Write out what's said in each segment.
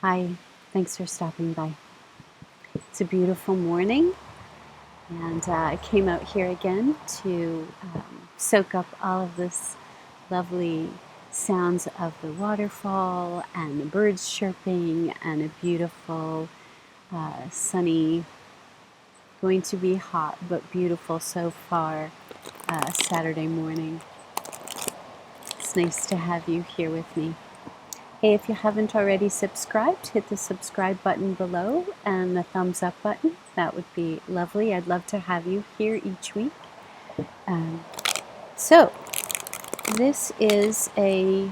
Hi, thanks for stopping by. It's a beautiful morning, and I came out here again to soak up all of this lovely sounds of the waterfall and the birds chirping and a beautiful, sunny, going to be hot but beautiful so far Saturday morning. It's nice to have you here with me. Hey, if you haven't already subscribed, hit the subscribe button below and the thumbs up button. That would be lovely. I'd love to have you here each week. So, this is a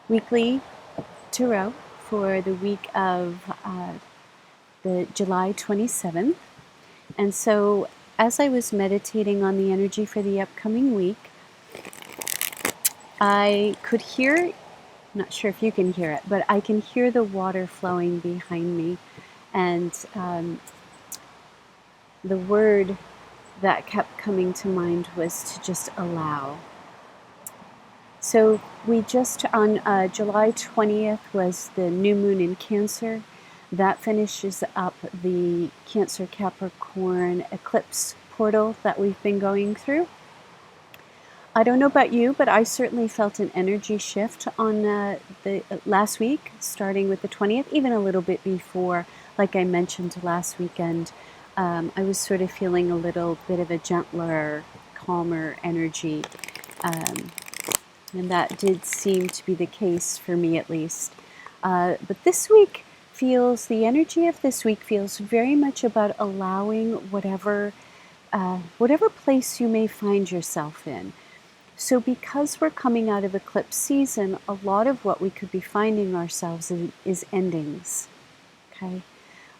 weekly tarot for the week of the July 27th. And so, as I was meditating on the energy for the upcoming week, I could hear, I'm not sure if you can hear it, but I can hear the water flowing behind me. And the word that kept coming to mind was to just allow. So we just, on July 20th was the new moon in Cancer. That finishes up the Cancer Capricorn eclipse portal that we've been going through. I don't know about you, but I certainly felt an energy shift on the last week, starting with the 20th, even a little bit before. Like I mentioned last weekend, I was sort of feeling a little bit of a gentler, calmer energy. And that did seem to be the case for me, at least. But this week the energy of this week feels very much about allowing whatever place you may find yourself in. So because we're coming out of eclipse season, a lot of what we could be finding ourselves in is endings, okay?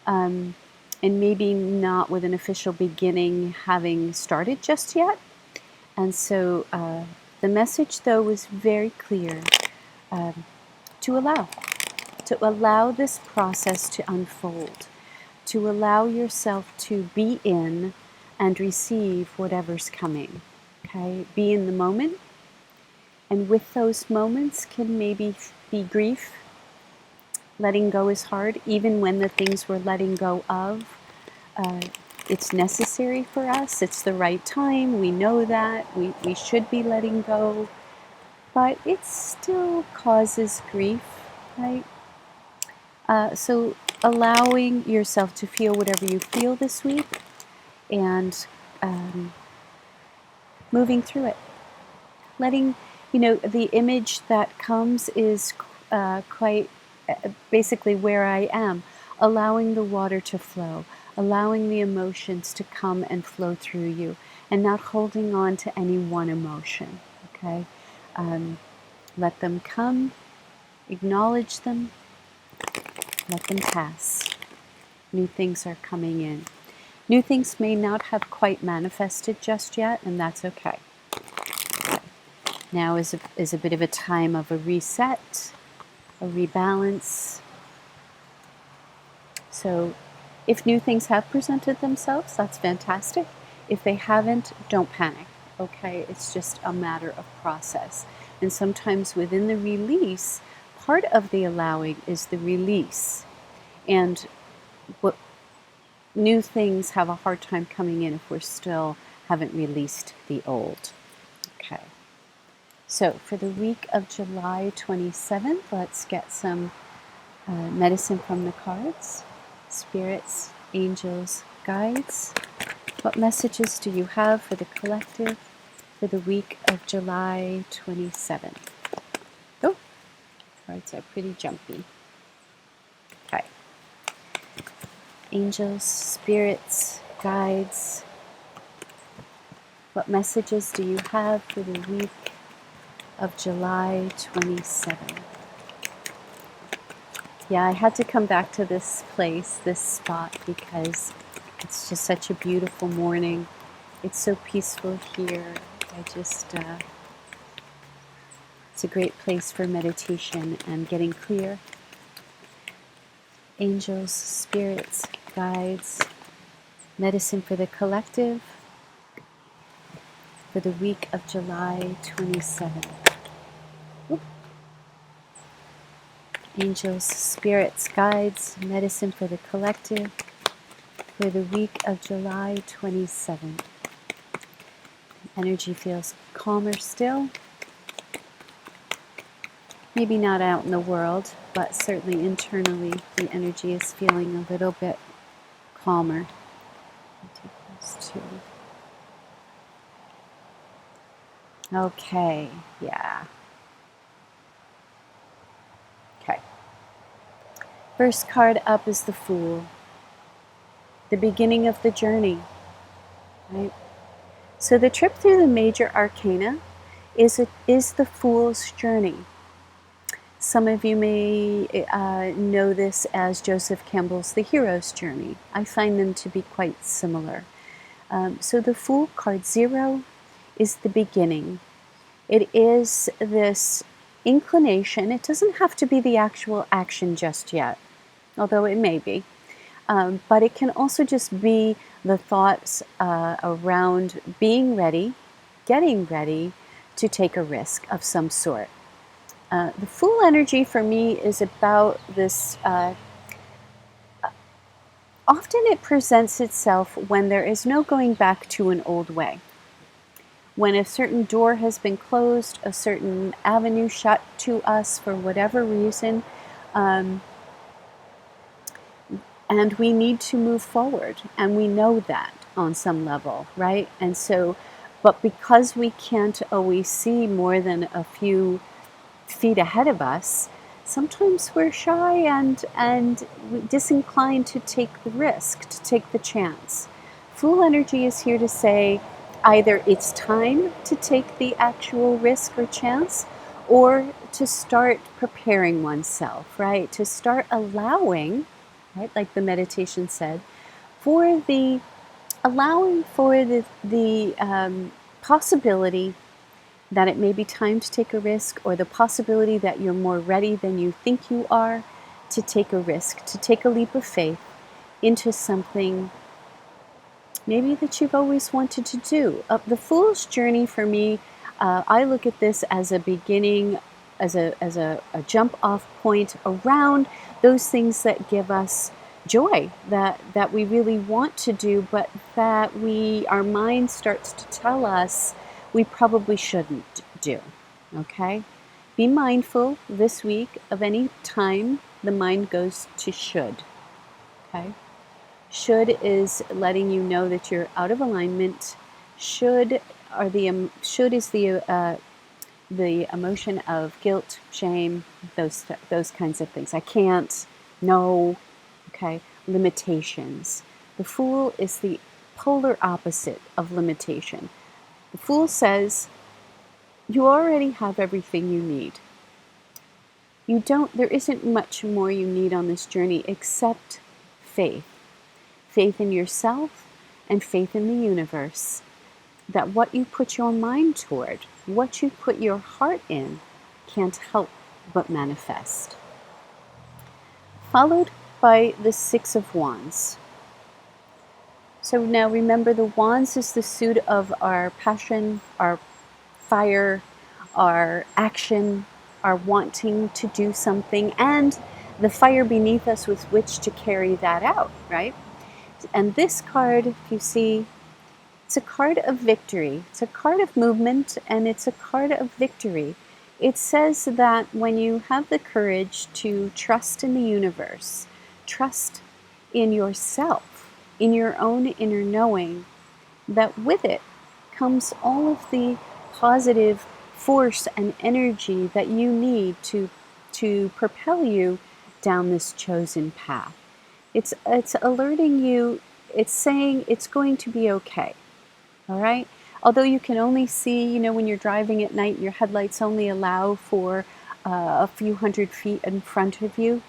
And maybe not with an official beginning having started just yet. And so the message, though, was very clear, to allow this process to unfold, to allow yourself to be in and receive whatever's coming, okay? Be in the moment. And with those moments can maybe be grief. Letting go is hard, even when the things we're letting go of, it's necessary for us. It's the right time. We know that. We should be letting go. But it still causes grief, right? So allowing yourself to feel whatever you feel this week and moving through it. Letting, the image that comes is quite basically where I am, allowing the water to flow, allowing the emotions to come and flow through you, and not holding on to any one emotion, okay? Let them come, acknowledge them, let them pass. New things are coming in. New things may not have quite manifested just yet, and that's okay. Now is a bit of a time of a reset, a rebalance. So if new things have presented themselves, that's fantastic. If they haven't, don't panic, okay? It's just a matter of process. And sometimes within the release, part of the allowing is the release. And what new things have a hard time coming in if we're still haven't released the old. Okay. So for the week of July 27th, let's get some medicine from the cards. Spirits, angels, guides. What messages do you have for the collective for the week of July 27th? Oh, cards are pretty jumpy. Okay. Angels, spirits, guides. What messages do you have for the week of July 27th? Yeah, I had to come back to this place, this spot, because it's just such a beautiful morning. It's so peaceful here. It's a great place for meditation and getting clear. Angels, spirits, guides, medicine for the collective for the week of July 27th. Angels, spirits, guides, medicine for the collective for the week of July 27th. Energy feels calmer still. Maybe not out in the world, but certainly internally the energy is feeling a little bit calmer. I'll take those two. Okay, yeah. Okay. First card up is the Fool. The beginning of the journey, right? So the trip through the major arcana is the Fool's journey. Some of you may know this as Joseph Campbell's The Hero's Journey. I find them to be quite similar. So the Fool card 0 is the beginning. It is this inclination. It doesn't have to be the actual action just yet, although it may be. But it can also just be the thoughts around being ready, getting ready to take a risk of some sort. The Fool energy for me is about this. Often it presents itself when there is no going back to an old way. When a certain door has been closed, a certain avenue shut to us for whatever reason, and we need to move forward, and we know that on some level, right? And so, but because we can't always see more than a few feet ahead of us, sometimes we're shy and disinclined to take the risk, to take the chance. Fool energy is here to say either it's time to take the actual risk or chance, or to start preparing oneself, right? To start allowing, right, like the meditation said, for the allowing for the possibility that it may be time to take a risk, or the possibility that you're more ready than you think you are to take a risk, to take a leap of faith into something maybe that you've always wanted to do. The Fool's journey for me, I look at this as a beginning, as a jump off point around those things that give us joy, that we really want to do, but that our mind starts to tell us we probably shouldn't do, okay? Be mindful this week of any time the mind goes to should, okay? Should is letting you know that you're out of alignment. Should is the emotion of guilt, shame, those kinds of things. I can't, no, okay? Limitations. The Fool is the polar opposite of limitation. The Fool says, you already have everything you need. There isn't much more you need on this journey except faith. Faith in yourself and faith in the universe. That what you put your mind toward, what you put your heart in, can't help but manifest. Followed by the Six of Wands. So now remember, the wands is the suit of our passion, our fire, our action, our wanting to do something, and the fire beneath us with which to carry that out, right? And this card, if you see, it's a card of victory. It's a card of movement, and it's a card of victory. It says that when you have the courage to trust in the universe, trust in yourself, in your own inner knowing, that with it comes all of the positive force and energy that you need to propel you down this chosen path. It's alerting you, it's saying it's going to be okay, all right? Although you can only see, when you're driving at night, your headlights only allow for a few hundred feet in front of you,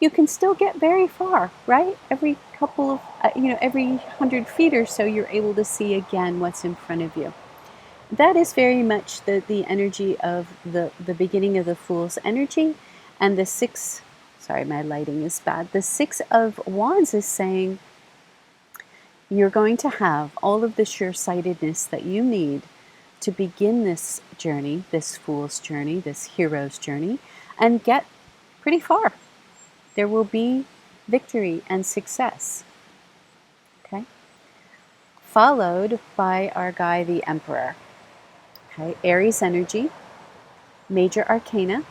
you can still get very far, right? Every couple of, every 100 feet or so, you're able to see again what's in front of you. That is very much the energy of the beginning of the Fool's energy. And the sorry, my lighting is bad. The Six of Wands is saying you're going to have all of the sure-sightedness that you need to begin this journey, this Fool's journey, this hero's journey, and get pretty far. There will be victory and success. Okay? Followed by our guy, the Emperor. Okay? Aries energy, major arcana.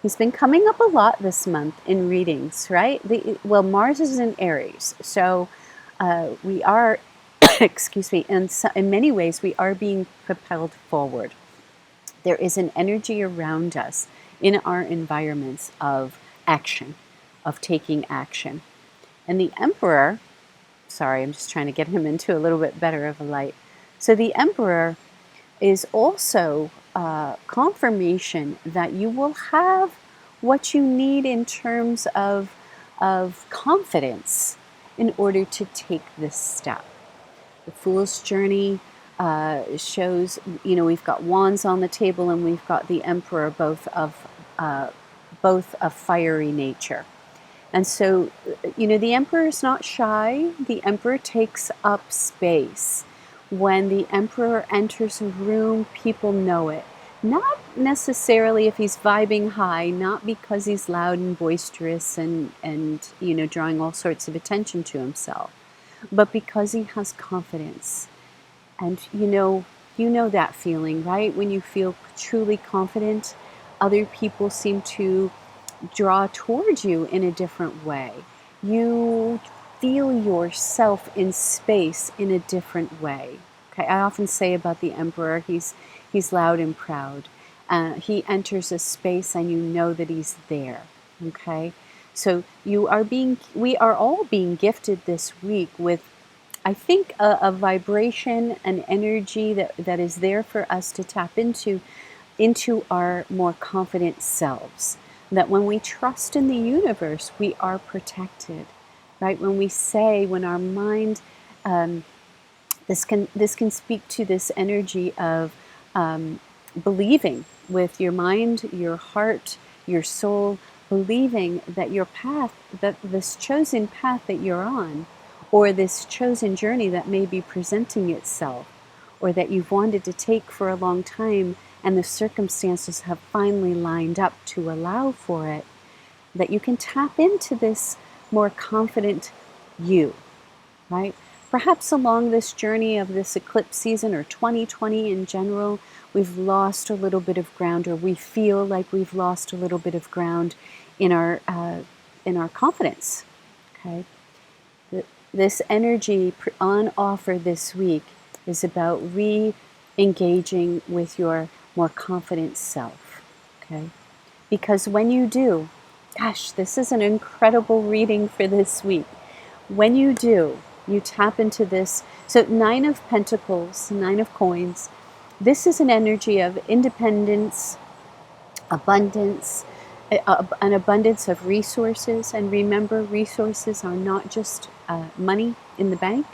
He's been coming up a lot this month in readings, right? Well, Mars is in Aries, so we are, excuse me, in many ways, we are being propelled forward. There is an energy around us in our environments of action, of taking action. And the Emperor, sorry, I'm just trying to get him into a little bit better of a light. So the Emperor is also confirmation that you will have what you need in terms of confidence in order to take this step. The Fool's Journey shows, we've got wands on the table and we've got the Emperor, both of fiery nature. And so, the Emperor is not shy. The Emperor takes up space. When the Emperor enters a room, people know it. Not necessarily if he's vibing high, not because he's loud and boisterous and drawing all sorts of attention to himself, but because he has confidence. And you know that feeling, right? When you feel truly confident, other people seem to draw towards you in a different way. You feel yourself in space in a different way. Okay, I often say about the Emperor, he's loud and proud. He enters a space and you know that he's there. Okay, so we are all being gifted this week with, I think, a vibration, an energy that is there for us to tap into our more confident selves. That when we trust in the universe, we are protected, right? When our mind, this can speak to this energy of believing with your mind, your heart, your soul, believing that your path, that this chosen path that you're on, or this chosen journey that may be presenting itself, or that you've wanted to take for a long time, and the circumstances have finally lined up to allow for it, that you can tap into this more confident you, right? Perhaps along this journey of this eclipse season or 2020 in general, we've lost a little bit of ground, or we feel like we've lost a little bit of ground in our confidence. Okay, this energy on offer this week is about re-engaging with your more confident self. Okay, because when you do, gosh, this is an incredible reading for this week. When you do, you tap into this. So 9 of Pentacles, 9 of Coins, this is an energy of independence, abundance, an abundance of resources. And remember, resources are not just money in the bank,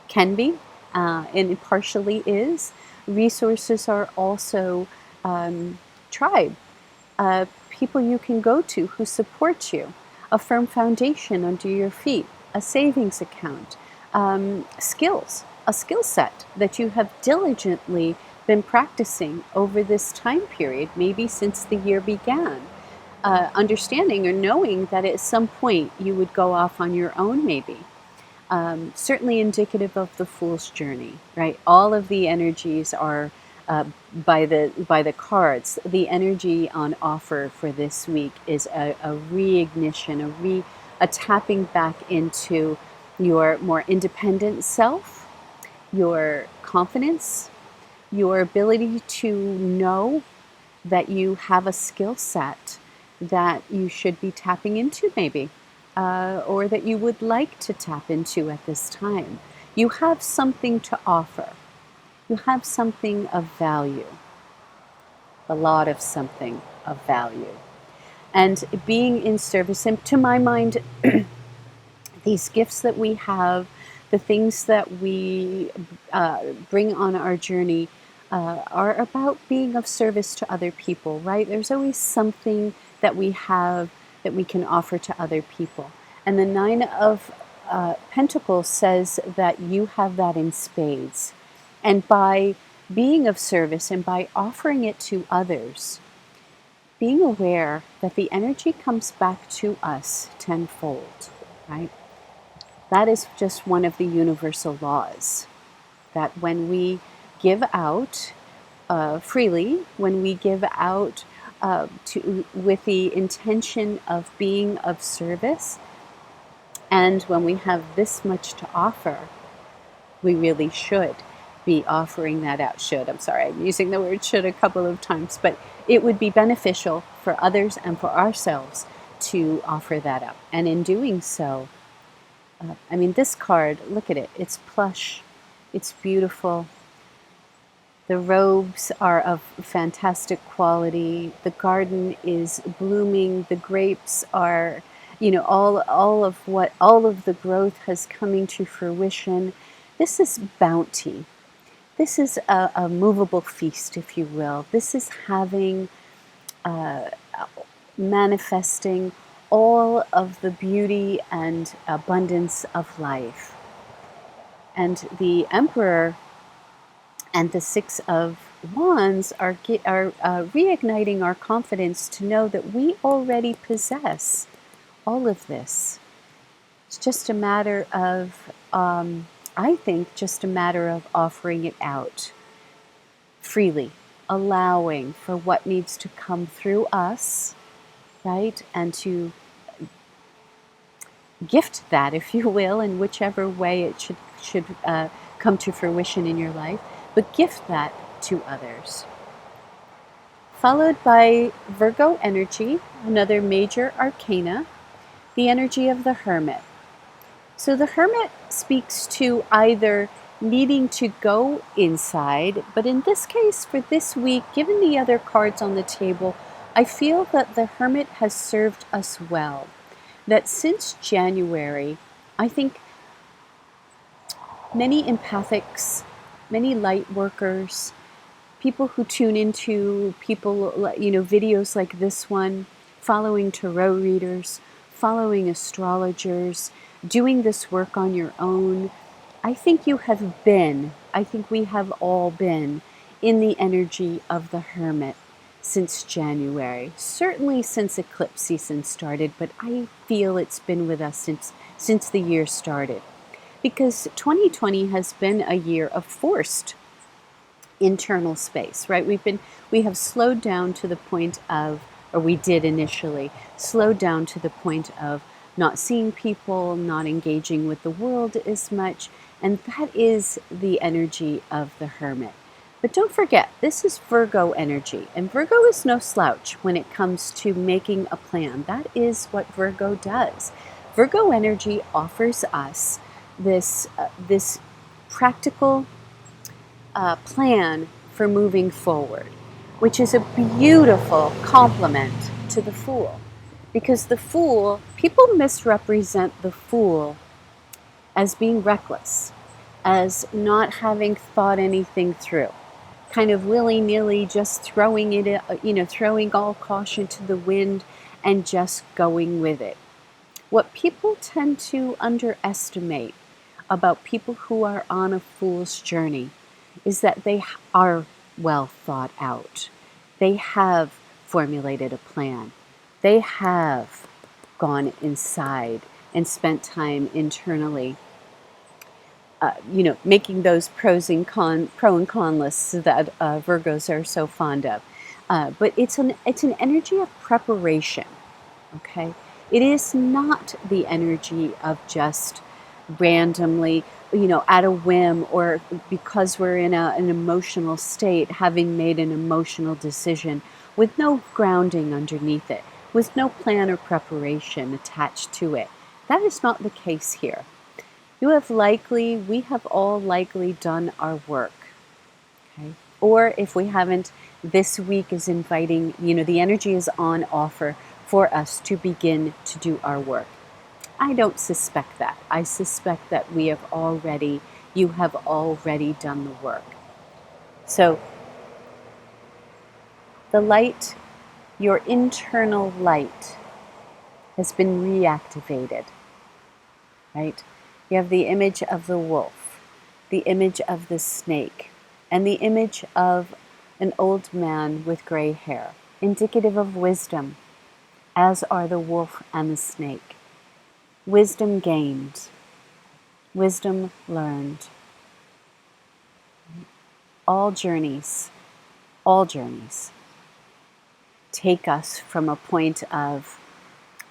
can be, and it partially is. Resources are also tribe, people you can go to who support you, a firm foundation under your feet, a savings account, skills, a skill set that you have diligently been practicing over this time period, maybe since the year began. Understanding or knowing that at some point you would go off on your own, maybe. Certainly indicative of the Fool's Journey, right? All of the energies are by the cards. The energy on offer for this week is a reignition, a tapping back into your more independent self, your confidence, your ability to know that you have a skill set that you should be tapping into, maybe, or that you would like to tap into at this time. You have something to offer. You have something of value, a lot of something of value. And being in service, and to my mind, these gifts that we have, the things that we bring on our journey are about being of service to other people, right? There's always something that we have that we can offer to other people. And the 9 of Pentacles says that you have that in spades. And by being of service and by offering it to others, being aware that the energy comes back to us tenfold, right? That is just one of the universal laws, that when we give out freely, when we give out with the intention of being of service, and when we have this much to offer, we really should be offering that out. I'm sorry, I'm using the word should a couple of times, but it would be beneficial for others and for ourselves to offer that up. And in doing so, I mean, this card, look at it, it's plush, it's beautiful. The robes are of fantastic quality. The garden is blooming. The grapes are, all of the growth has coming to fruition. This is bounty. This is a movable feast, if you will. This is having, manifesting all of the beauty and abundance of life. And the Emperor and the Six of Wands are reigniting our confidence to know that we already possess all of this. It's just a matter of, I think, just a matter of offering it out freely, allowing for what needs to come through us, right? And to gift that, if you will, in whichever way it should come to fruition in your life, but gift that to others. Followed by Virgo energy, another major arcana, the energy of the Hermit. So the Hermit speaks to either needing to go inside, but in this case, for this week, given the other cards on the table, I feel that the Hermit has served us well. That since January, I think many empathics, many light workers, people who tune into videos like this one, following tarot readers, following astrologers, doing this work on your own, I think we have all been in the energy of the Hermit since January, certainly since eclipse season started, but I feel it's been with us since the year started. Because 2020 has been a year of forced internal space, right? We have slowed down to the point of, or we did initially, slowed down to the point of not seeing people, not engaging with the world as much, and that is the energy of the Hermit. But don't forget, this is Virgo energy, and Virgo is no slouch when it comes to making a plan. That is what Virgo does. Virgo energy offers us this practical plan for moving forward, which is a beautiful complement to the Fool. Because the Fool, people misrepresent the Fool as being reckless, as not having thought anything through, kind of willy-nilly just throwing all caution to the wind and just going with it. What people tend to underestimate about people who are on a fool's journey is that they are well thought out. They have formulated a plan. They have gone inside and spent time internally, making those pro and con lists that Virgos are so fond of. But it's an energy of preparation. Okay, it is not the energy of just randomly, at a whim, or because we're in an emotional state, having made an emotional decision with no grounding underneath it, with no plan or preparation attached to it. That is not the case here. We have all likely done our work. Okay? Or if we haven't, this week is inviting, the energy is on offer for us to begin to do our work. I don't suspect that. I suspect that you have already done the work. So the light, your internal light, has been reactivated, right? You have the image of the wolf, the image of the snake, and the image of an old man with gray hair. indicative of wisdom, as are the wolf and the snake. Wisdom gained, wisdom learned. All journeys take us from a point of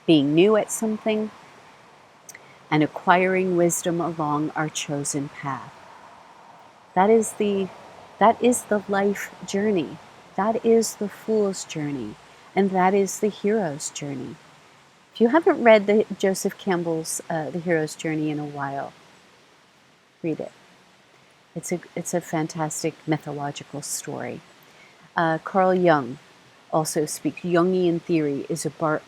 being new at something and acquiring wisdom along our chosen path. That is the life journey. That is the fool's journey. And that is the hero's journey. If you haven't read Joseph Campbell's The Hero's Journey in a while, read it. It's a fantastic mythological story. Carl Jung also speaks. Jungian theory is about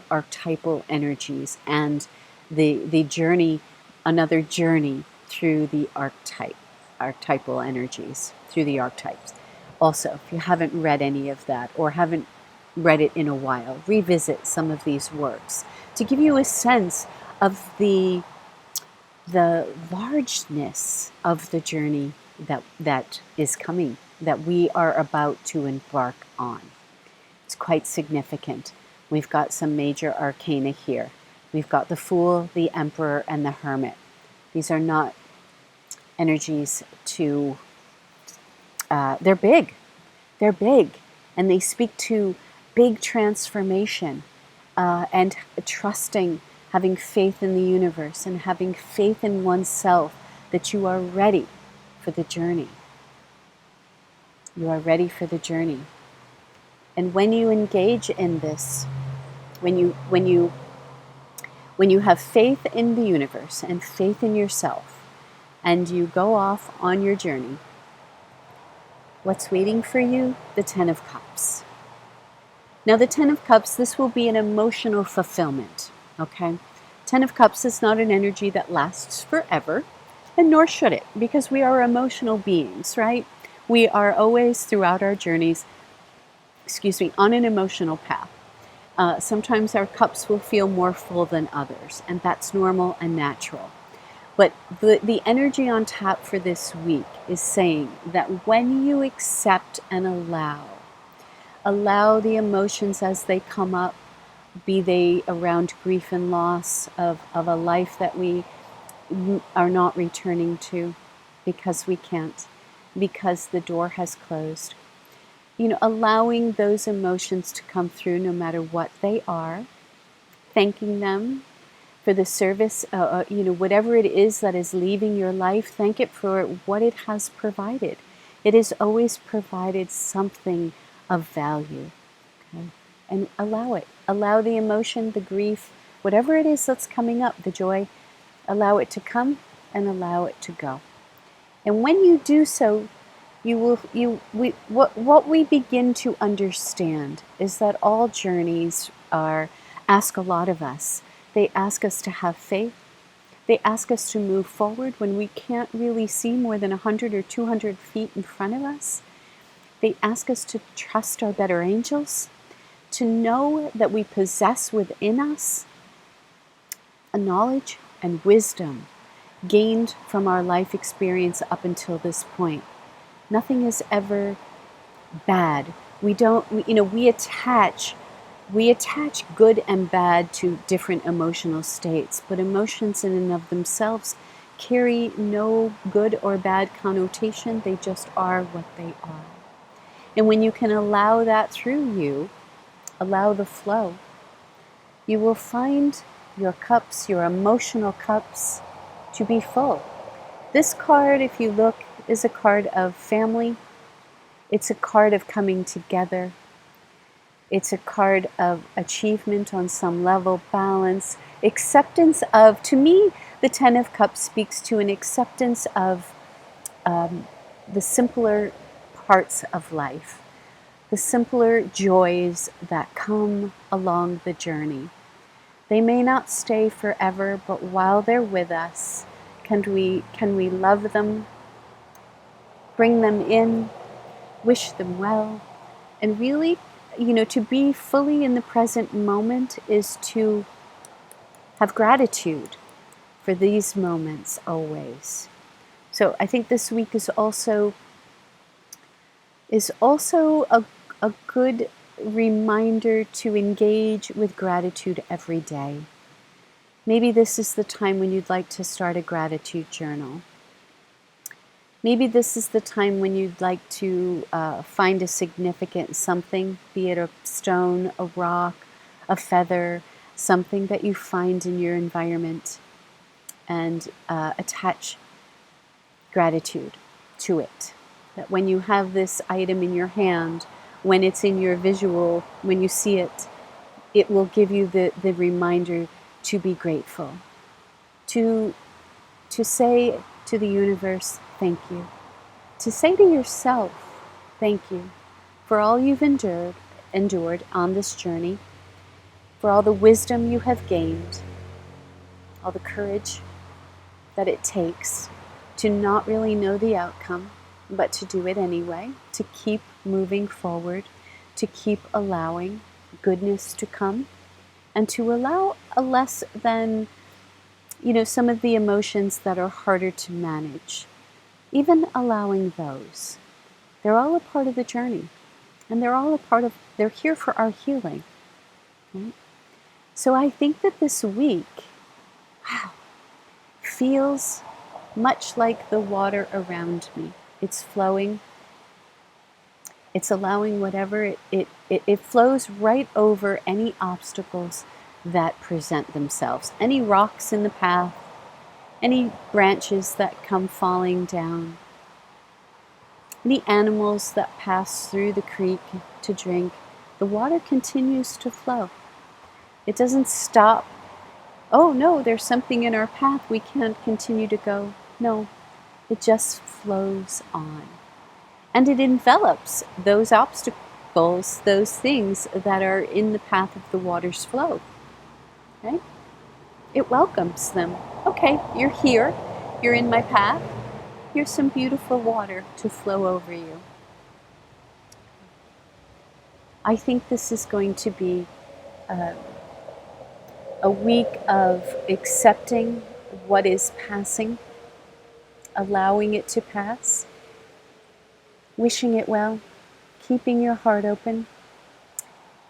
archetypal energies and the journey, another journey through the archetypal energies, through the archetypes. Also, if you haven't read any of that or haven't read it in a while, revisit some of these works to give you a sense of the largeness of the journey that is coming, that we are about to embark on. It's quite significant. We've got some major arcana here. We've got the Fool, the Emperor, and the Hermit. These are not energies to, they're big. They're big. And they speak to big transformation and trusting, having faith in the universe and having faith in oneself that you are ready for the journey. You are ready for the journey. And when you engage in this, when you have faith in the universe and faith in yourself, and you go off on your journey, what's waiting for you? The Ten of Cups. Now the Ten of Cups, this will be an emotional fulfillment, okay? Ten of Cups is not an energy that lasts forever, and nor should it, because we are emotional beings, right? We are always, throughout our journeys, on an emotional path. Sometimes our cups will feel more full than others, and that's normal and natural. But the energy on tap for this week is saying that when you accept and allow the emotions as they come up, be they around grief and loss of a life that we are not returning to because we can't, because the door has closed. Allowing those emotions to come through no matter what they are, thanking them for the service, whatever it is that is leaving your life, thank it for what it has provided. It has always provided something of value. Okay? And allow it. Allow the emotion, the grief, whatever it is that's coming up, the joy, allow it to come and allow it to go. And when you do so, what we begin to understand is that all journeys ask a lot of us. They ask us to have faith. They ask us to move forward when we can't really see more than 100 or 200 feet in front of us. They ask us to trust our better angels, to know that we possess within us a knowledge and wisdom gained from our life experience up until this point. Nothing is ever bad. We attach good and bad to different emotional states, but emotions in and of themselves carry no good or bad connotation. They just are what they are. And when you can allow that through you, allow the flow, you will find your cups, your emotional cups, to be full. This card, if you look, is a card of family. It's a card of coming together. It's a card of achievement on some level, balance, acceptance of, to me, the Ten of Cups speaks to an acceptance of the simpler parts of life, the simpler joys that come along the journey. They may not stay forever, but while they're with us, can we love them, bring them in, wish them well, and really, to be fully in the present moment is to have gratitude for these moments always. So I think this week is also a good reminder to engage with gratitude every day. Maybe this is the time when you'd like to start a gratitude journal. Maybe this is the time when you'd like to find a significant something, be it a stone, a rock, a feather, something that you find in your environment, and attach gratitude to it. That when you have this item in your hand, when it's in your visual, when you see it, it will give you the reminder to be grateful, to say to the universe, thank you, to say to yourself, thank you for all you've endured on this journey, for all the wisdom you have gained, all the courage that it takes to not really know the outcome, but to do it anyway, to keep moving forward, to keep allowing goodness to come, and to allow a less than, some of the emotions that are harder to manage. Even allowing those. They're all a part of the journey, and they're here for our healing. Right? So I think that this week, feels much like the water around me. It's flowing. It's allowing whatever it flows right over any obstacles that present themselves. Any rocks in the path, any branches that come falling down, any animals that pass through the creek to drink, the water continues to flow. It doesn't stop. Oh no, there's something in our path, we can't continue to go. No, it just flows on. And it envelops those obstacles, those things that are in the path of the water's flow. Okay? It welcomes them. Okay, you're here, you're in my path, here's some beautiful water to flow over you. I think this is going to be a week of accepting what is passing, allowing it to pass, wishing it well, keeping your heart open,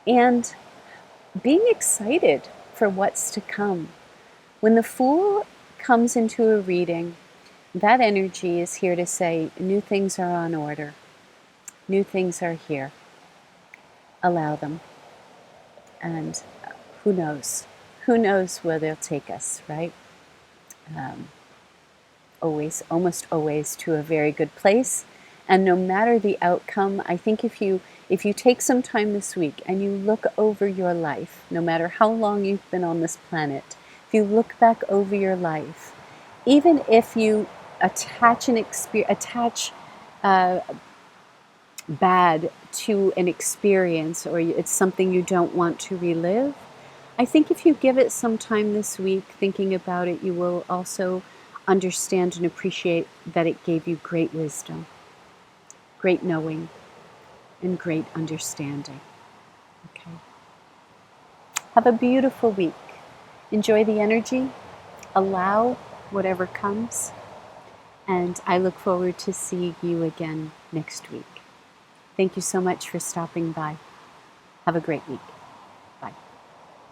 and being excited for what's to come. When the Fool comes into a reading, that energy is here to say, new things are on order. New things are here. Allow them. And who knows? Who knows where they'll take us, right? Almost always to a very good place. And no matter the outcome, I think if you take some time this week and you look over your life, no matter how long you've been on this planet, if you look back over your life, even if you attach bad to an experience, or it's something you don't want to relive, I think if you give it some time this week thinking about it, you will also understand and appreciate that it gave you great wisdom, great knowing, and great understanding. Okay. Have a beautiful week. Enjoy the energy. Allow whatever comes. And I look forward to seeing you again next week. Thank you so much for stopping by. Have a great week.